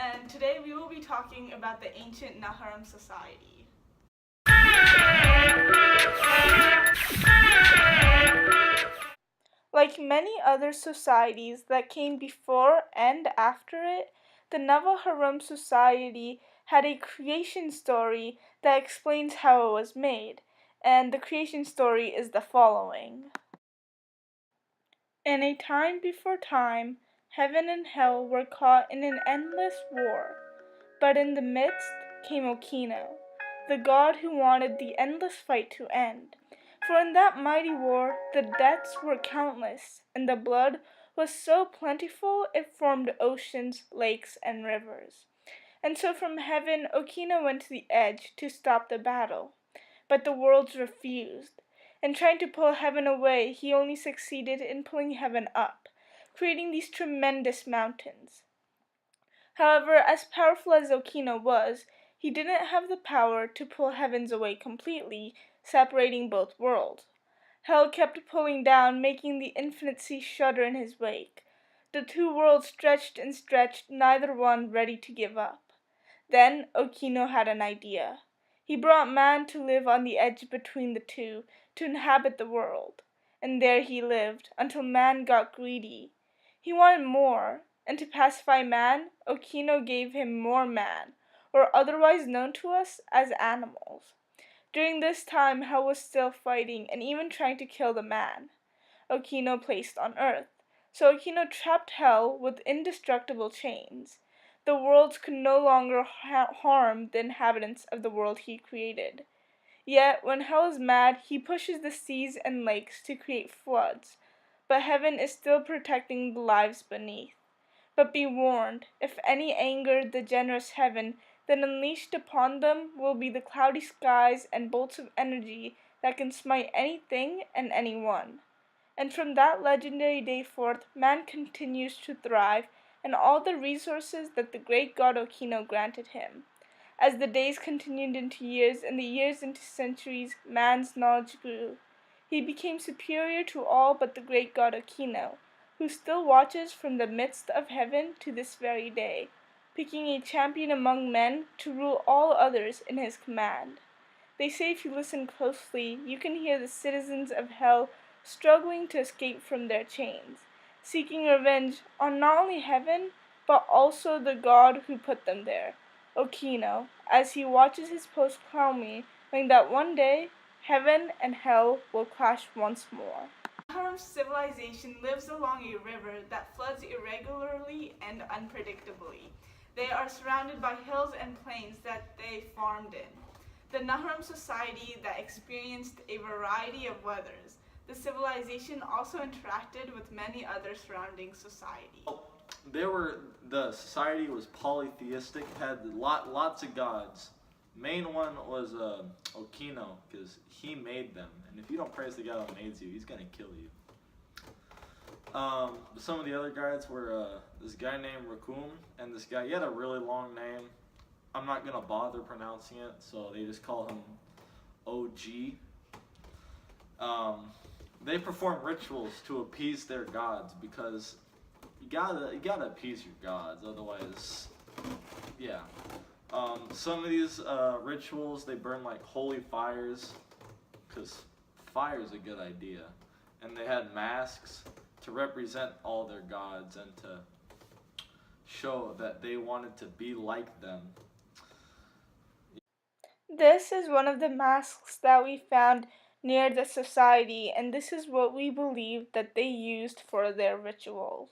and today we will be talking about the ancient Naharim society. Like many other societies that came before and after it, the Navaharim society had a creation story that explains how it was made, and the creation story is the following. In a time before time, heaven and hell were caught in an endless war, but in the midst came Okino, the god who wanted the endless fight to end. For in that mighty war the deaths were countless, and the blood was so plentiful it formed oceans, lakes, and rivers. And so from heaven Okino went to the edge to stop the battle. But the worlds refused. In trying to pull heaven away, he only succeeded in pulling heaven up, creating these tremendous mountains. However, as powerful as Okino was, he didn't have the power to pull heavens away completely, separating both worlds. Hell kept pulling down, making the infinite sea shudder in his wake. The two worlds stretched and stretched, neither one ready to give up. Then Okino had an idea. He brought man to live on the edge between the two, to inhabit the world. And there he lived, until man got greedy. He wanted more, and to pacify man, Okino gave him more man, or otherwise known to us as animals. During this time, hell was still fighting and even trying to kill the man Okino placed on earth. So Okino trapped hell with indestructible chains. The worlds could no longer harm the inhabitants of the world he created. Yet, when hell is mad, he pushes the seas and lakes to create floods, but heaven is still protecting the lives beneath. But be warned, if any anger the generous heaven, then unleashed upon them will be the cloudy skies and bolts of energy that can smite anything and anyone. And from that legendary day forth, man continues to thrive, and all the resources that the great god Okino granted him. As the days continued into years, and the years into centuries, man's knowledge grew. He became superior to all but the great god Okino, who still watches from the midst of heaven to this very day, picking a champion among men to rule all others in his command. They say if you listen closely, you can hear the citizens of hell struggling to escape from their chains, seeking revenge on not only heaven, but also the god who put them there, Okino, as he watches his post calmly, knowing that one day, heaven and hell will clash once more. Naharim civilization lives along a river that floods irregularly and unpredictably. They are surrounded by hills and plains that they farmed in. The Naharim society that experienced a variety of weathers. The civilization also interacted with many other surrounding societies. The society was polytheistic, had lots of gods. Main one was Okino, because he made them, and if you don't praise the guy that made you, he's gonna kill you. Some of the other gods were this guy named Rakum, and this guy, he had a really long name. I'm not gonna bother pronouncing it, so they just call him OG. They perform rituals to appease their gods, because you gotta appease your gods, otherwise, yeah. Some of these rituals, they burn like holy fires, because fire's a good idea. And they had masks to represent all their gods and to show that they wanted to be like them. This is one of the masks that we found near the society, and this is what we believe that they used for their rituals.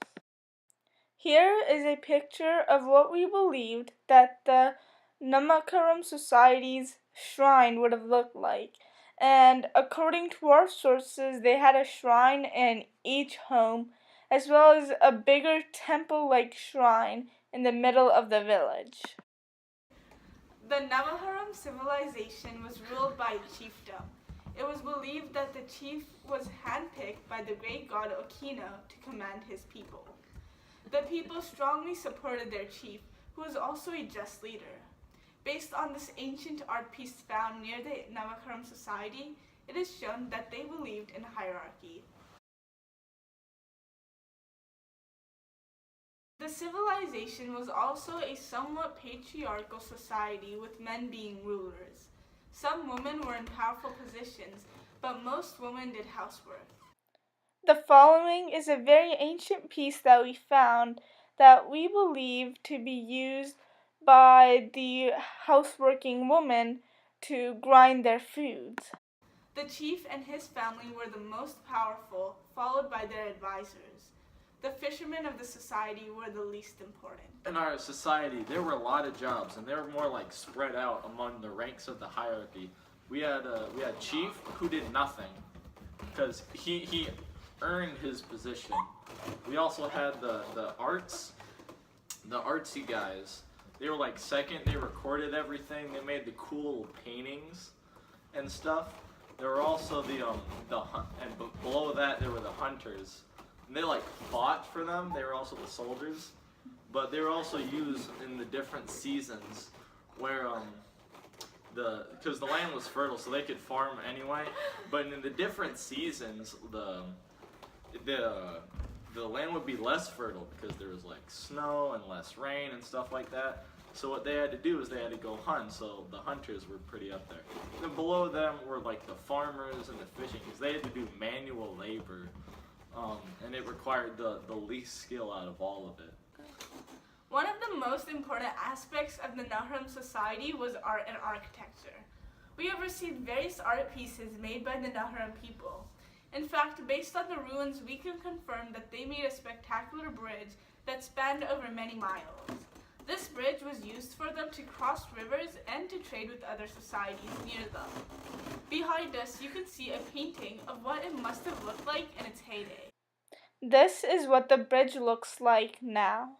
Here is a picture of what we believed that the Navaharim society's shrine would have looked like. And according to our sources, they had a shrine in each home, as well as a bigger temple-like shrine in the middle of the village. The Navaharim civilization was ruled by a chiefdom. It was believed that the chief was handpicked by the great god Okino to command his people. The people strongly supported their chief, who was also a just leader. Based on this ancient art piece found near the Navaharim society, it is shown that they believed in hierarchy. The civilization was also a somewhat patriarchal society with men being rulers. Some women were in powerful positions, but most women did housework. The following is a very ancient piece that we found that we believe to be used by the houseworking women to grind their foods. The chief and his family were the most powerful, followed by their advisors. The fishermen of the society were the least important. In our society, there were a lot of jobs, and they were more like spread out among the ranks of the hierarchy. We had chief who did nothing because he earned his position. We also had the artsy guys. They were like second. They recorded everything. They made the cool paintings and stuff. There were also and below that there were the hunters. And they like fought for them. They were also the soldiers, but they were also used in the different seasons where because the land was fertile, so they could farm anyway. But in the different seasons, the land would be less fertile because there was like snow and less rain and stuff like that. So what they had to do is they had to go hunt, so the hunters were pretty up there. Then below them were like the farmers and the fishing, because they had to do manual labor, and it required the least skill out of all of it. One of the most important aspects of the Nahram society was art and architecture. We have received various art pieces made by the Nahram people. In fact, based on the ruins, we can confirm that they made a spectacular bridge that spanned over many miles. This bridge was used for them to cross rivers and to trade with other societies near them. Behind us, you can see a painting of what it must have looked like in its heyday. This is what the bridge looks like now.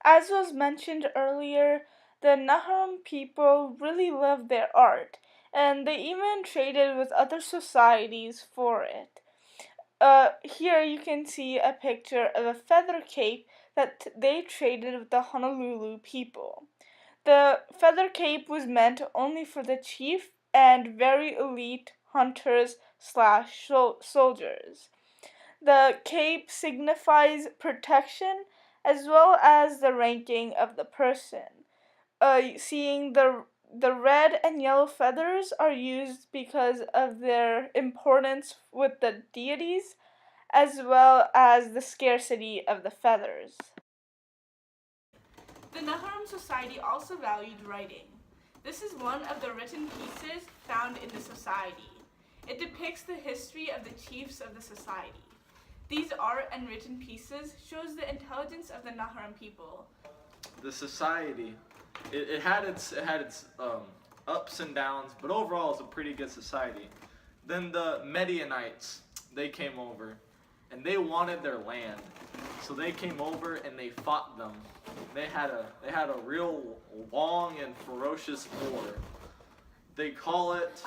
As was mentioned earlier, the Nahram people really loved their art, and they even traded with other societies for it. Here you can see a picture of a feather cape that they traded with the Honolulu people. The feather cape was meant only for the chief and very elite hunters/soldiers. The cape signifies protection as well as the ranking of the person. Seeing the red and yellow feathers are used because of their importance with the deities, as well as the scarcity of the feathers. The Nahram society also valued writing. This is one of the written pieces found in the society. It depicts the history of the chiefs of the society. These art and written pieces shows the intelligence of the Nahram people. The society, it had its ups and downs, but overall it's a pretty good society. Then the Medianites, they came over, and they wanted their land, so they came over and they fought them. They had a real long and ferocious war. They call it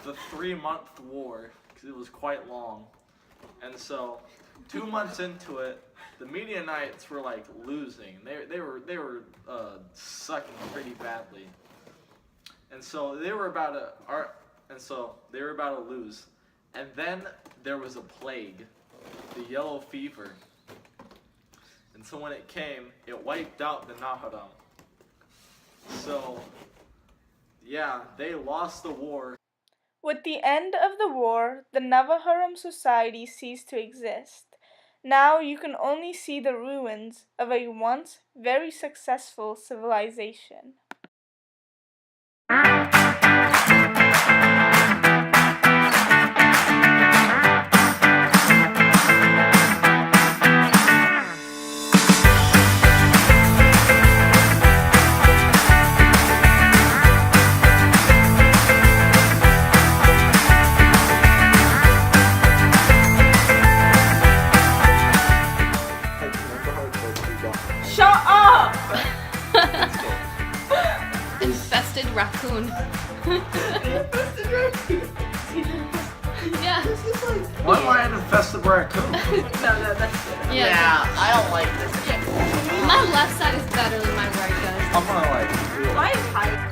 the 3-month war because it was quite long. And so 2 months into it, the Medianites were like losing. They were sucking pretty badly. And so they were about to lose. And then there was a plague, the yellow fever. And so when it came, it wiped out the Nahram. So yeah, they lost the war. With the end of the war, the Navaharam society ceased to exist. Now you can only see the ruins of a once very successful civilization. Shut up! Infested raccoon. Infested raccoon. Yeah. Why am I an infested raccoon? No, that's good. Yeah. I don't like this. My left side is better than my right does. I'm gonna like. Mine is higher.